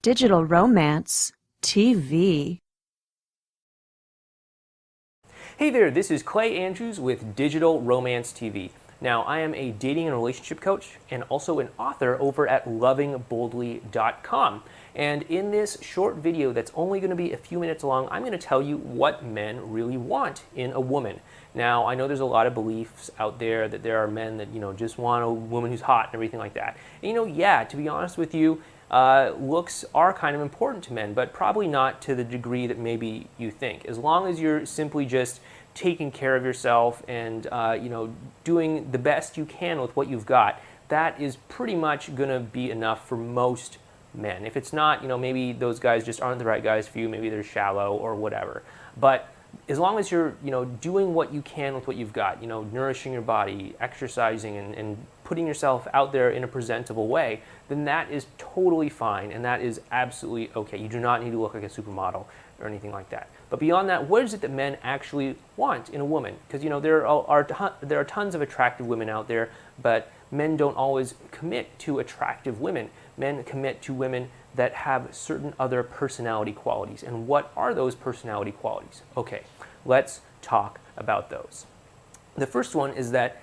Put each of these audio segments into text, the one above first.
Digital Romance TV. Hey there, this is Clay Andrews with Digital Romance TV. Now, I am a dating and relationship coach and also an author over at lovingboldly.com. And in this short video that's only going to be a few minutes long, I'm going to tell you what men really want in a woman. Now, I know there's a lot of beliefs out there that there are men that, just want a woman who's hot and everything like that. And yeah, to be honest with you, looks are kind of important to men, but probably not to the degree that maybe you think. As long as you're simply just taking care of yourself and doing the best you can with what you've got, that is pretty much going to be enough for most men. If it's not, maybe those guys just aren't the right guys for you. Maybe they're shallow or whatever. But as long as you're, doing what you can with what you've got, nourishing your body, exercising, and putting yourself out there in a presentable way, then that is totally fine, and that is absolutely okay. You do not need to look like a supermodel or anything like that. But beyond that, what is it that men actually want in a woman? Because there are tons of attractive women out there, but men don't always commit to attractive women. Men commit to women that have certain other personality qualities. And what are those personality qualities? Okay, let's talk about those. The first one is that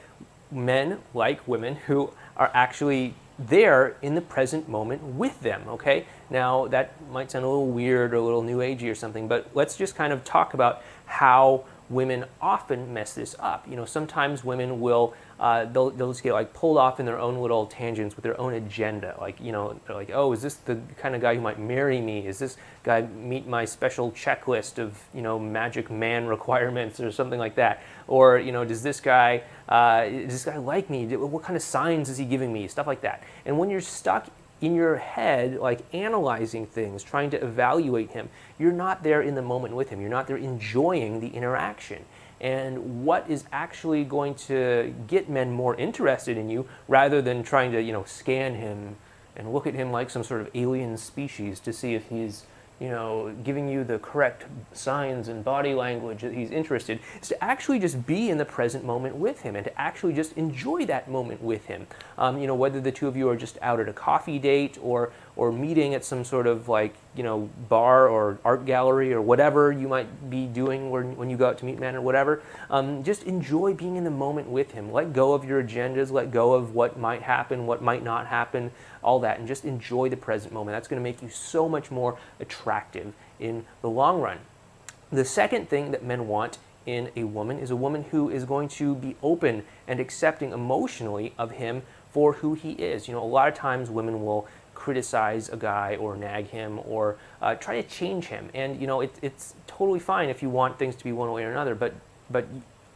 men like women who are actually there in the present moment with them, okay? Now, that might sound a little weird or a little new agey or something, but let's just kind of talk about how women often mess this up. Sometimes women will, they'll just get pulled off in their own little tangents with their own agenda. They're like, oh, is this the kind of guy who might marry me? Is this guy meet my special checklist of, magic man requirements or something like that? Or, does this guy like me? What kind of signs is he giving me? Stuff like that. And when you're stuck in your head, analyzing things, trying to evaluate him, you're not there in the moment with him. You're not there enjoying the interaction. And what is actually going to get men more interested in you, rather than trying to, scan him and look at him like some sort of alien species to see if he's, giving you the correct signs and body language that he's interested, is to actually just be in the present moment with him and to actually just enjoy that moment with him. Whether the two of you are just out at a coffee date or meeting at some sort of bar or art gallery or whatever you might be doing when you go out to meet men or whatever, just enjoy being in the moment with him. Let go of your agendas, let go of what might happen, what might not happen, all that, and just enjoy the present moment. That's going to make you so much more attractive in the long run. The second thing that men want in a woman is a woman who is going to be open and accepting emotionally of him for who he is. A lot of times women will criticize a guy or nag him or try to change him. And it's totally fine if you want things to be one way or another, but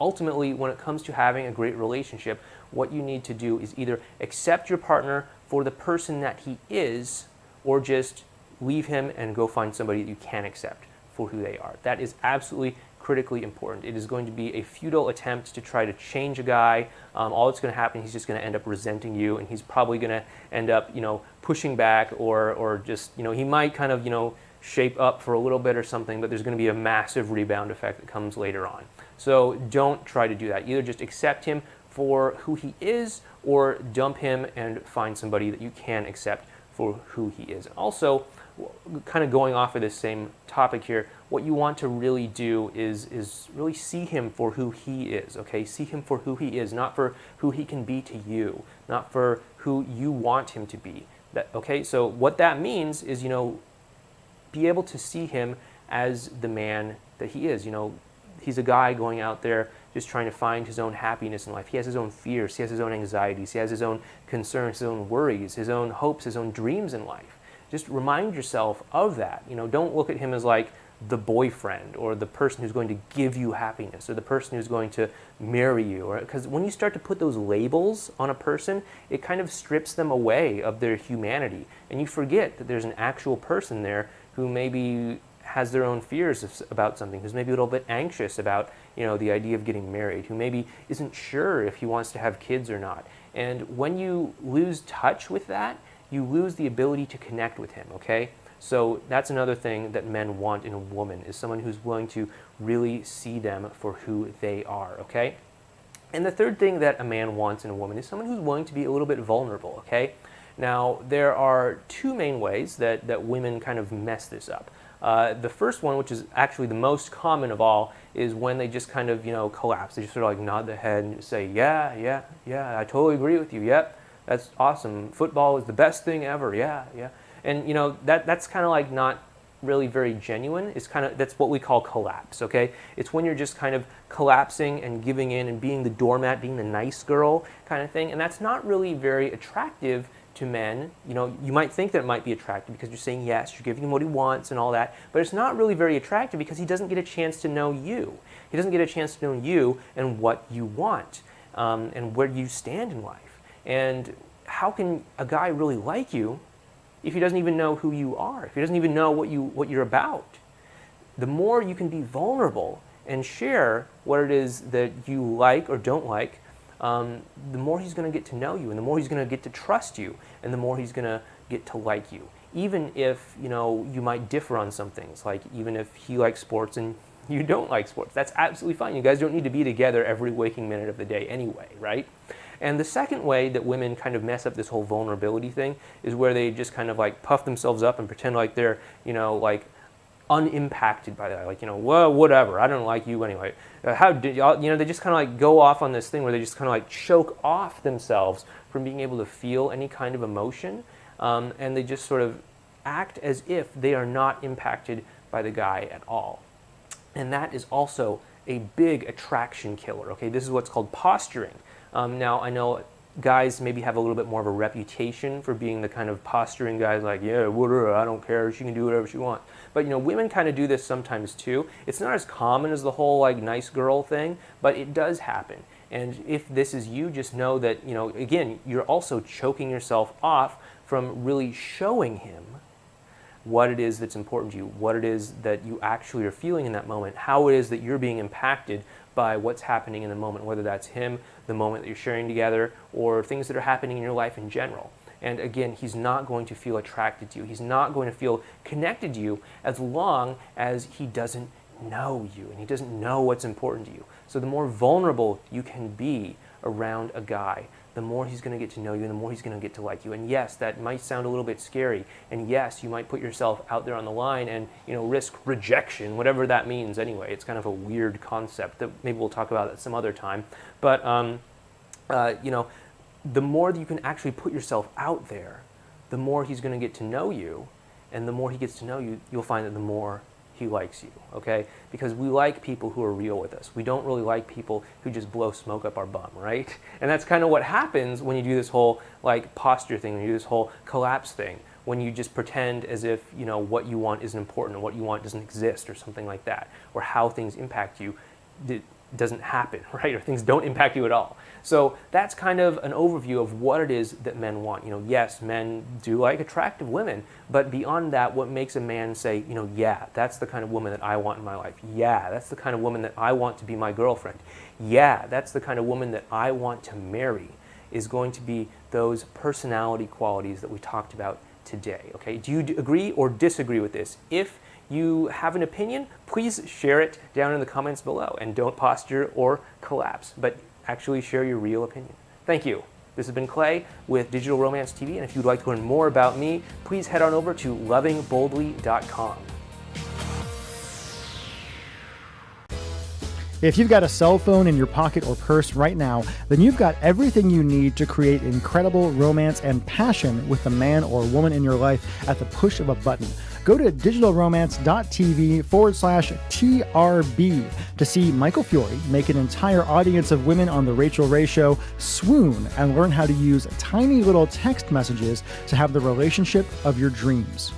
ultimately, when it comes to having a great relationship, what you need to do is either accept your partner for the person that he is, or just leave him and go find somebody that you can accept for who they are. That is absolutely critically important. It is going to be a futile attempt to try to change a guy. All that's going to happen, he's just going to end up resenting you, and he's probably going to end up, pushing back, or just, he might kind of, shape up for a little bit or something, but there's going to be a massive rebound effect that comes later on. So don't try to do that. Either just accept him for who he is, or dump him and find somebody that you can accept for who he is. Also, kind of going off of this same topic here, what you want to really do is really see him for who he is, okay? See him for who he is, not for who he can be to you, not for who you want him to be. Okay, so what that means is, be able to see him as the man that he is. He's a guy going out there just trying to find his own happiness in life. He has his own fears, he has his own anxieties, he has his own concerns, his own worries, his own hopes, his own dreams in life. Just remind yourself of that. Don't look at him as like the boyfriend or the person who's going to give you happiness or the person who's going to marry you. Because when you start to put those labels on a person, it kind of strips them away of their humanity. And you forget that there's an actual person there who maybe has their own fears about something, who's maybe a little bit anxious about, the idea of getting married, who maybe isn't sure if he wants to have kids or not. And when you lose touch with that, you lose the ability to connect with him, okay? So that's another thing that men want in a woman, is someone who's willing to really see them for who they are, okay? And the third thing that a man wants in a woman is someone who's willing to be a little bit vulnerable, okay? Now, there are two main ways that women kind of mess this up. The first one, which is actually the most common of all, is when they just kind of, collapse. They just sort of like nod their head and say, yeah, I totally agree with you. Yep, that's awesome. Football is the best thing ever. Yeah. And, that's kind of like not really very genuine. That's what we call collapse, okay? It's when you're just kind of collapsing and giving in and being the doormat, being the nice girl kind of thing. And that's not really very attractive to men. You might think that it might be attractive because you're saying yes, you're giving him what he wants and all that, but it's not really very attractive because he doesn't get a chance to know you. He doesn't get a chance to know you and what you want, and where you stand in life. And how can a guy really like you if he doesn't even know who you are, if he doesn't even know what you're about? The more you can be vulnerable and share what it is that you like or don't like, the more he's going to get to know you, and the more he's going to get to trust you, and the more he's going to get to like you. Even if, you might differ on some things, like even if he likes sports and you don't like sports, that's absolutely fine. You guys don't need to be together every waking minute of the day anyway, right? And the second way that women kind of mess up this whole vulnerability thing is where they just kind of like puff themselves up and pretend like they're, like unimpacted by that. Like, well, whatever, I don't like you anyway. How did y'all, they just kind of like go off on this thing where they just kind of like choke off themselves from being able to feel any kind of emotion. And they just sort of act as if they are not impacted by the guy at all. And that is also a big attraction killer, okay? This is what's called posturing. Now, I know guys maybe have a little bit more of a reputation for being the kind of posturing guys like, yeah, whatever, I don't care, she can do whatever she wants. But, women kind of do this sometimes too. It's not as common as the whole like nice girl thing, but it does happen. And if this is you, just know that, again, you're also choking yourself off from really showing him what it is that's important to you, what it is that you actually are feeling in that moment, how it is that you're being impacted by what's happening in the moment, whether that's him, the moment that you're sharing together, or things that are happening in your life in general. And again, he's not going to feel attracted to you. He's not going to feel connected to you as long as he doesn't know you and he doesn't know what's important to you. So the more vulnerable you can be around a guy, the more he's going to get to know you and the more he's going to get to like you. And yes, that might sound a little bit scary. And yes, you might put yourself out there on the line and risk rejection, whatever that means anyway. It's kind of a weird concept that maybe we'll talk about at some other time. But the more that you can actually put yourself out there, the more he's going to get to know you. And the more he gets to know you, you'll find that the more he likes you, okay? Because we like people who are real with us. We don't really like people who just blow smoke up our bum, right? And that's kind of what happens when you do this whole like posture thing, when you do this whole collapse thing, when you just pretend as if, what you want isn't important or what you want doesn't exist or something like that, or how things impact you doesn't happen, right? Or things don't impact you at all. So that's kind of an overview of what it is that men want. Yes, men do like attractive women, but beyond that, what makes a man say, yeah, that's the kind of woman that I want in my life. Yeah, that's the kind of woman that I want to be my girlfriend. Yeah, that's the kind of woman that I want to marry, is going to be those personality qualities that we talked about today, okay? Do you agree or disagree with this? If you have an opinion, please share it down in the comments below, and don't posture or collapse, but actually share your real opinion. Thank you. This has been Clay with Digital Romance TV, and if you'd like to learn more about me, please head on over to lovingboldly.com. If you've got a cell phone in your pocket or purse right now, then you've got everything you need to create incredible romance and passion with the man or woman in your life at the push of a button. Go to digitalromance.tv/TRB to see Michael Fiore make an entire audience of women on The Rachel Ray Show swoon and learn how to use tiny little text messages to have the relationship of your dreams.